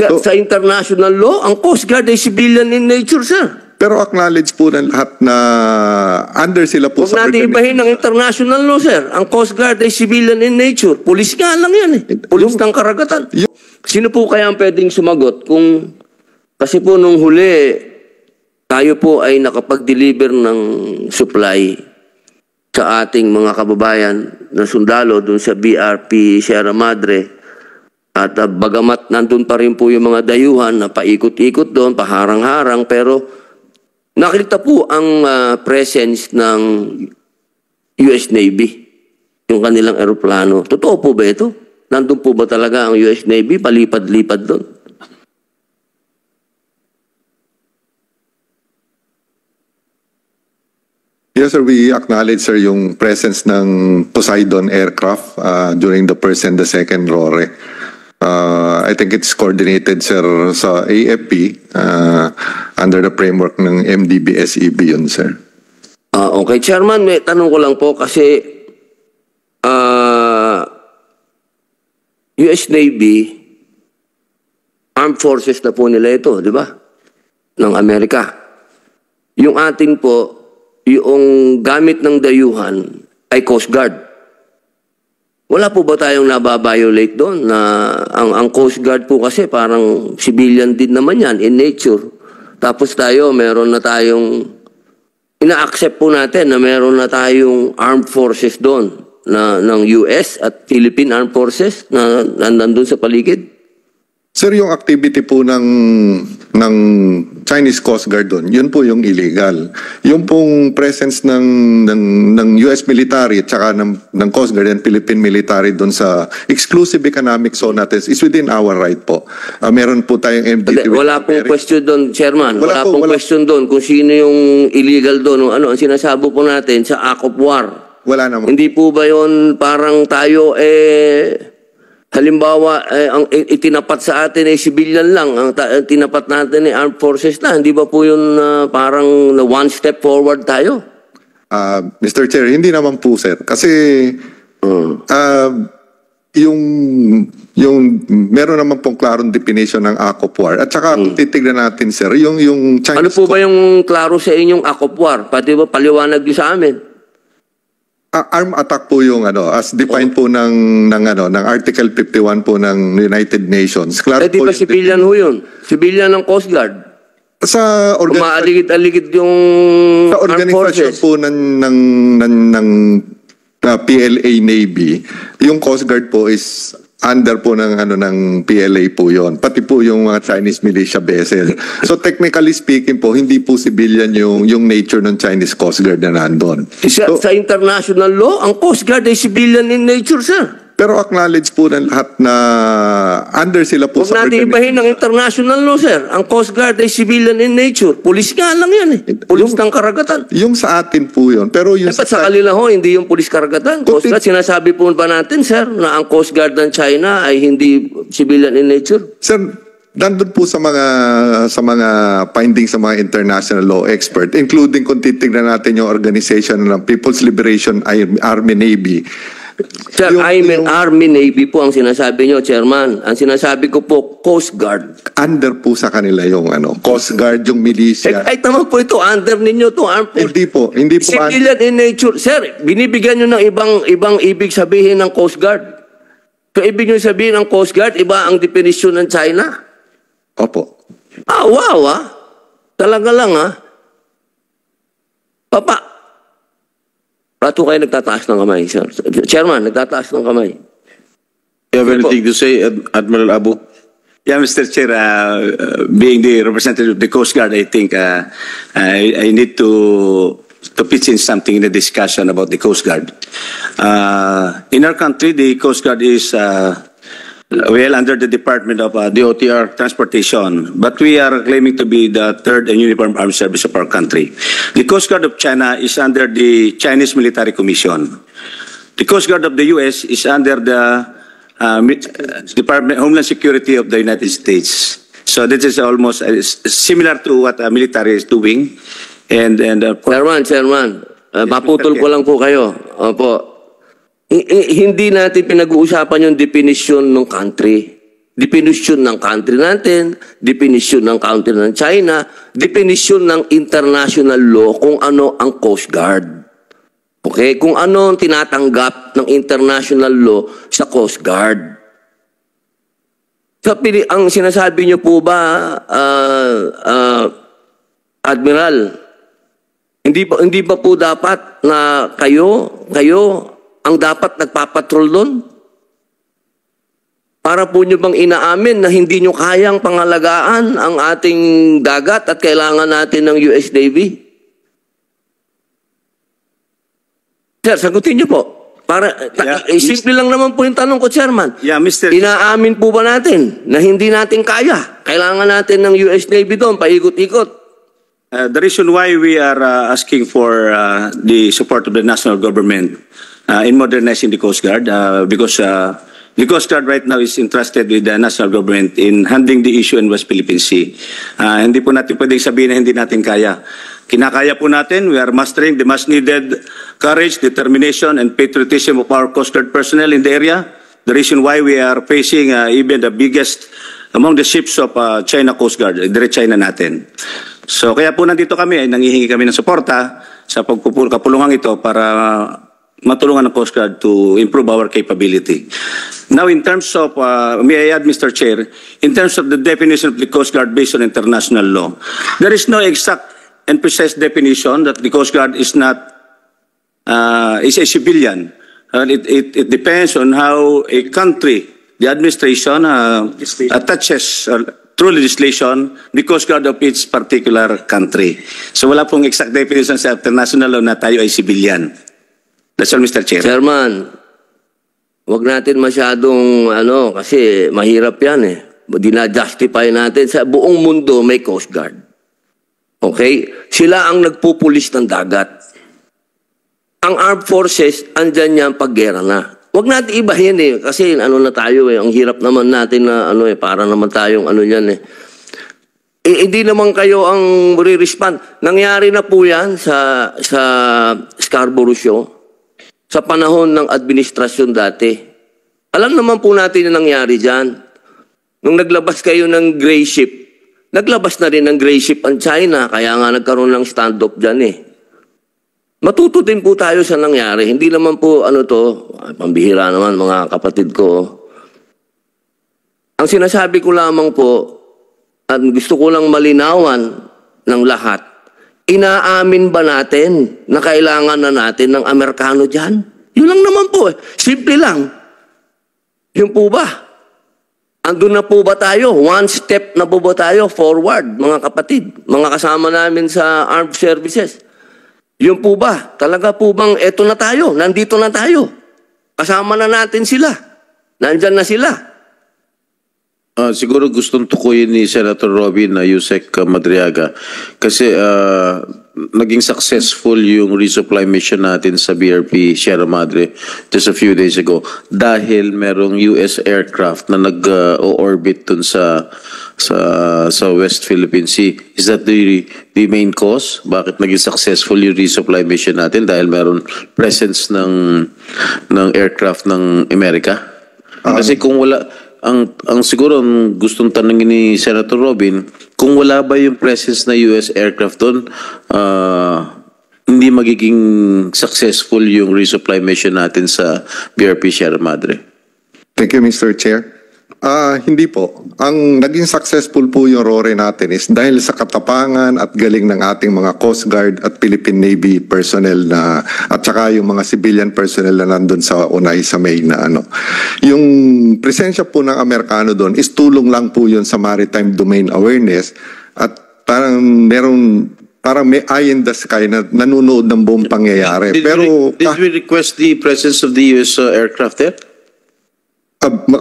Sa international law, ang Coast Guard ay civilian in nature, sir. Pero acknowledge po ng lahat na under sila po Huwag natin ibahin ng international law, sir. Ang Coast Guard ay civilian in nature. Pulis nga lang yan eh. Pulis ng karagatan. Sino po kaya ang pwedeng sumagot kung... Kasi po nung huli, tayo po ay nakapag-deliver ng supply sa ating mga kababayan na sundalo dun sa BRP Sierra Madre. At bagamat nandun pa rin po yung mga dayuhan na paikot-ikot doon, paharang-harang, pero nakita po ang presence ng US Navy, yung kanilang eroplano. Totoo po ba ito? Nandun po ba talaga ang US Navy, palipad-lipad doon? Yes, sir. We acknowledge, sir, yung presence ng Poseidon aircraft during the first and the second RORE. I think it's coordinated, sir, sa AFP under the framework ng MDB-SEB yun, sir. Okay, Chairman, may tanong ko lang po kasi US Navy, armed forces na po nila ito, di ba? Ng Amerika. Yung atin po, yung gamit ng dayuhan ay Coast Guard. Wala po ba tayong nababiolate doon na ang Coast Guard po kasi parang civilian din naman yan in nature. Tapos tayo, meron na tayong, ina-accept po natin na meron na tayong armed forces doon na, ng US at Philippine Armed Forces na nandun sa paligid. Sir, yung activity po ng Chinese Coast Guard doon, yun po yung illegal. Yung pong presence ng US military at saka ng Coast Guard and Philippine military doon sa exclusive economic zone natin is within our right po. Meron po tayong MDT. Wala pong question doon, Chairman. Wala pong question doon kung sino yung illegal doon. Ano, ang sinasabo po natin sa Act of War. Wala naman. Hindi po ba yun parang tayo halimbawa, ang itinapat sa atin ay civilian lang. Ang tinapat natin ay armed forces na. Hindi ba po yun parang one step forward tayo? Mr. Chair, hindi naman po, sir. Kasi yung meron naman pong klarong definition ng Act of War. At saka titignan natin, sir, yung Chinese... Ano po ba yung klaro sa inyong Act of War? Pati ba paliwanag niyo sa amin? Armed attack po yung as defined po ng Article 51 po ng United Nations. Klaro di ba civilian ho yun? Civilian ng Coast Guard? Sa umaaligid-aligid yung sa organisasyon po ng PLA Navy, yung Coast Guard po is under po ng PLA po yon, pati po yung mga Chinese militia vessel. So technically speaking po, hindi po civilian yung nature ng Chinese Coast Guard na nandun. Sa international law, ang Coast Guard ay civilian in nature, sir. Pero acknowledge po ng lahat na under sila po sa... Huwag natin ibahin ng international law, sir. Ang Coast Guard ay civilian in nature. Pulis nga lang yan eh. Pulis ng karagatan. Yung sa atin po yun. Pero yung sa kanila ho, hindi yung pulis karagatan. Coast Guard, sinasabi po ba natin, sir, na ang Coast Guard ng China ay hindi civilian in nature? Sir, nandun po sa mga findings sa mga international law expert, including kung titignan natin yung organization ng People's Liberation Army Navy. Sir, Army Navy po ang sinasabi nyo, Chairman. Ang sinasabi ko po, Coast Guard. Under po sa kanila yung Coast Guard, yung militia. Kahit naman po ito, under ninyo to armed force. Hindi po. Civilian in nature. Sir, binibigyan nyo ng ibang ibig sabihin ng Coast Guard. So, ibig nyo sabihin ng Coast Guard, iba ang definition ng China? Opo. Wow Talaga lang Papa. Pato kayo nagtataas ng kamay, sir. Chairman, nagtataas ng kamay. You have anything to say, Admiral Abu? Yeah, Mr. Chair, being the representative of the Coast Guard, I think I need to pitch in something in the discussion about the Coast Guard. In our country, the Coast Guard is well under the Department of DOTR Transportation, but we are claiming to be the third and uniform armed service of our country. The Coast Guard of China is under the Chinese Military Commission. The Coast Guard of the U.S. is under the Department of Homeland Security of the United States. So this is almost similar to what military is doing. And Chairman, maputol ko lang po kayo. Opo. Hindi natin pinag-uusapan yung definition ng country. Definition ng country natin, definition ng country ng China, definition ng international law kung ano ang Coast Guard. Okay? Kung ano ang tinatanggap ng international law sa Coast Guard. Ang sinasabi niyo po ba, Admiral, hindi ba po dapat na kayo ang dapat nagpapatrol doon? Para po nyo bang inaamin na hindi nyo kayang pangalagaan ang ating dagat at kailangan natin ng US Navy? Sir, sagutin nyo po. Simple lang naman po yung tanong ko, Chairman. Yeah, Mr. Inaamin po ba natin na hindi natin kaya? Kailangan natin ng US Navy doon, paikot-ikot. The reason why we are asking for the support of the national government in modernizing the Coast Guard, because the Coast Guard right now is entrusted with the national government in handling the issue in West Philippine Sea. Hindi po natin pwedeng sabihin na hindi natin kaya. Kinakaya po natin. We are mastering the much needed courage, determination, and patriotism of our Coast Guard personnel in the area. The reason why we are facing even the biggest among the ships of China Coast Guard, direct China natin. So kaya po nandito kami, ay nangihingi kami ng suporta sa kapulungan ito para matulungan ng Coast Guard to improve our capability. Now, in terms of, may I add, Mr. Chair, in terms of the definition of the Coast Guard based on international law, there is no exact and precise definition that the Coast Guard is not, is a civilian. It depends on how a country, the administration, attaches through legislation the Coast Guard of its particular country. So wala pong exact definition sa international law na tayo ay civilian. That's all, Mr. Chair. Chairman, wag natin masyadong, kasi mahirap yan eh. Dina-justify natin sa buong mundo may Coast Guard. Okay? Sila ang nagpupulis ng dagat. Ang armed forces, andyan yan paggera na. Wag natin ibahin eh. Kasi na tayo eh. Ang hirap naman natin na para naman tayong yan eh. Hindi naman kayo ang re-respond. Nangyari na po yan sa Scarborough Show. Sa panahon ng administrasyon dati. Alam naman po natin yung nangyari dyan. Nung naglabas kayo ng gray ship, naglabas na rin ng gray ship ang China, kaya nga nagkaroon ng standoff dyan eh. Matuto din po tayo sa nangyari. Hindi naman po pambihira naman mga kapatid ko. Ang sinasabi ko lamang po, at gusto ko lang malinawan ng lahat, inaamin ba natin na kailangan na natin ng Amerikano dyan? Yun lang naman po eh. Simple lang. Yun po ba? Andun na po ba tayo? One step na po ba tayo forward, mga kapatid? Mga kasama namin sa armed services. Yun po ba? Talaga po bang eto na tayo? Nandito na tayo. Kasama na natin sila. Nandyan na sila. Siguro gustong tukuyin ni Senator Robin na Yusek Madriaga kasi naging successful yung resupply mission natin sa BRP Sierra Madre just a few days ago dahil merong US aircraft na nag-orbit dun sa West Philippine Sea. Is that the main cause? Bakit naging successful yung resupply mission natin? Dahil meron presence ng aircraft ng Amerika? Kasi kung wala... Ang siguro ang gustong tanongin ni Senator Robin, kung wala ba yung presence na US aircraft doon, hindi magiging successful yung resupply mission natin sa BRP Sierra Madre. Thank you, Mr. Chair. Hindi po. Ang naging successful po yung RORE natin is dahil sa katapangan at galing ng ating mga Coast Guard at Philippine Navy personnel na at saka yung mga civilian personnel na nandun sa Unay sa May na Yung presensya po ng Amerikano doon is tulong lang po yun sa maritime domain awareness at parang may eye in the sky na nanonood ng buong pangyayari. Did we request the presence of the US aircraft there?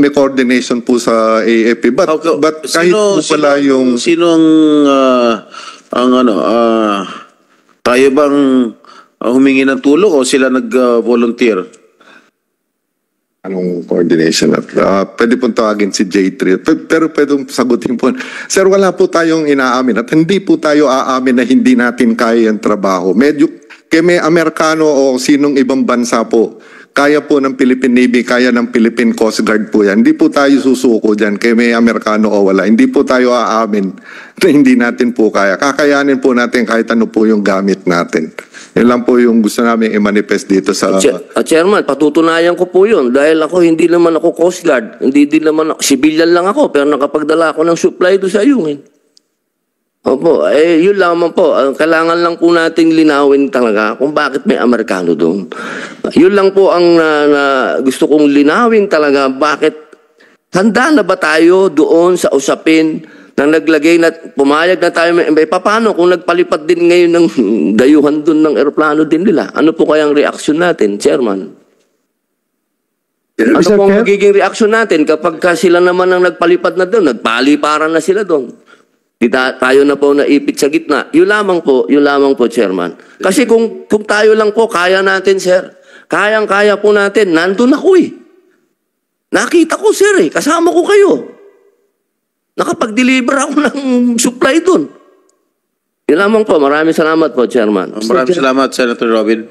May coordination po sa AFP but kahit po pala yung sino tayo bang humingi ng tulong o sila nag-volunteer? Anong coordination? Pwede pong tawagin si J3 pero pwedeng sagutin po. Sir, wala po tayong inaamin at hindi po tayo aamin na hindi natin kaya yung trabaho. Medyo may Amerikano o sinong ibang bansa po kaya po ng Philippine Navy, kaya ng Philippine Coast Guard po yan. Hindi po tayo susuko dyan, kaya may Amerikano o wala. Hindi po tayo aamin na hindi natin po kaya. Kakayanin po natin kahit ano po yung gamit natin. Yan lang po yung gusto namin i-manifest dito sa... Chairman, patutunayan ko po yun. Dahil ako, hindi naman ako Coast Guard. Hindi din naman ako, civilian lang ako, pero nakapagdala ako ng supply doon sa ayungin. Opo, yun lamang po. Kailangan lang po nating linawin talaga kung bakit may Amerikano doon. Yun lang po ang gusto kong linawin talaga. Bakit handa na ba tayo doon sa usapin na naglagay na pumayag na tayo? Paano kung nagpalipat din ngayon ng dayuhan doon ng eroplano din nila? Ano po kayang reaksyon natin, Chairman? Ano po ang magiging reaksyon natin kapag sila naman ang nagpalipad na doon? Nagpaliparan na sila doon. Tayo na po naipit sa gitna. Yun lamang po, Chairman. Kasi kung tayo lang po, kaya natin, sir. Kayang-kaya po natin. Nandun ako eh. Nakita ko, sir eh. Kasama ko kayo. Nakapag-deliver ako ng supply dun. Yun lamang po. Maraming salamat po, Chairman. Maraming salamat, Senator Robin.